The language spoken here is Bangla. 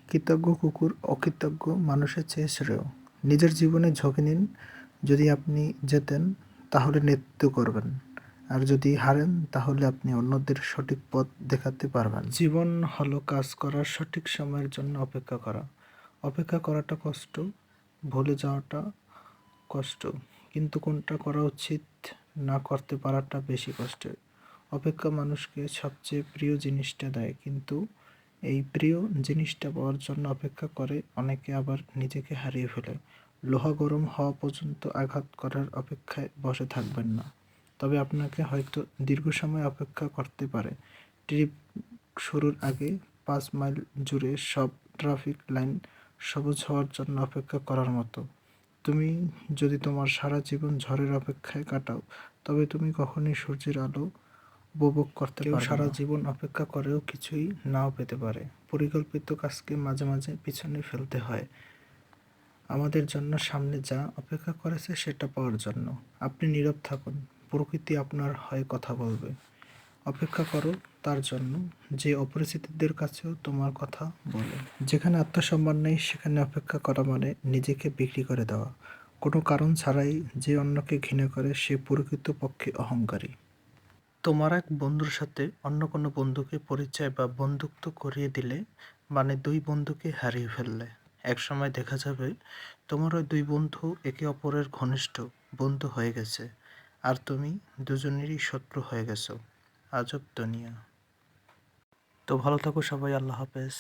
কৃতজ্ঞ কুকুর অকৃতজ্ঞ মানুষের চেয়ে শ্রেয়। নিজের জীবনে ঝুঁকি নিন। যদি আপনি জেতেন তাহলে নেতৃত্ব করবেন, আর যদি হারেন তাহলে আপনি অন্যদের সঠিক পথ দেখাতে পারবেন। জীবন হলো কাজ করার সঠিক সময়ের জন্য অপেক্ষা করা। অপেক্ষা করাটা কষ্ট, ভুলে যাওয়াটা কষ্ট, কিন্তু কোনটা করা উচিত না করতে পারাটা বেশি কষ্টের। অপেক্ষা মানুষকে সবচেয়ে প্রিয় জিনিসটা দেয়, কিন্তু এই প্রিয় জিনিসটা পাওয়ার জন্য অপেক্ষা করে অনেকে আবার নিজেকে হারিয়ে ফেলে। লোহা গরম হওয়া পর্যন্ত আঘাত করার অপেক্ষায় বসে থাকবেন না, তবে আপনাকে হয়তো দীর্ঘ সময় অপেক্ষা করতে পারে। ট্রিপ শুরুর আগে 5 মাইল জুড়ে সব ট্রাফিক লাইন সবুজ হওয়ার জন্য অপেক্ষা করার মতো। তুমি যদি তোমার সারা জীবন ঝড়ের অপেক্ষায় কাটাও, তবে তুমি কখনোই সূর্যের আলো উপভোগ করতে পারবে না। সারা জীবন অপেক্ষা করেও কিছুই নাও পেতে পারে। পরিকল্পিত কাজকে মাঝে মাঝে পিছনে ফেলতে হয় আমাদের জন্য সামনে যা অপেক্ষা করেছে সেটা পাওয়ার জন্য। আপনি নীরব থাকুন, প্রকৃতি আপনার হয়ে কথা বলবে। অপেক্ষা করো তার জন্য যে অপরিচিতদের কাছেও তোমার কথা বলে। যেখানে আত্মসম্মান নেই সেখানে অপেক্ষা করা মানে নিজেকে বিক্রি করে দেওয়া। কোনো কারণ ছাড়াই যে অন্যকে ঘৃণা করে সে প্রকৃতপক্ষে অহংকারী। তোমার এক বন্ধুর সাথে অন্য কোনো বন্ধুকে পরিচয় বা বন্ধুত্ব করিয়ে দিলে মানে 2 বন্ধুকে হারিয়ে ফেললে। একসময় দেখা যাবে তোমার ওই 2 বন্ধু একে অপরের ঘনিষ্ঠ বন্ধু হয়ে গেছে, আর তুমি দুজনেরই শত্রু হয়ে গেছো। আজব দুনিয়া। তো ভালো থাকো সবাই, আল্লাহ হাফেজ।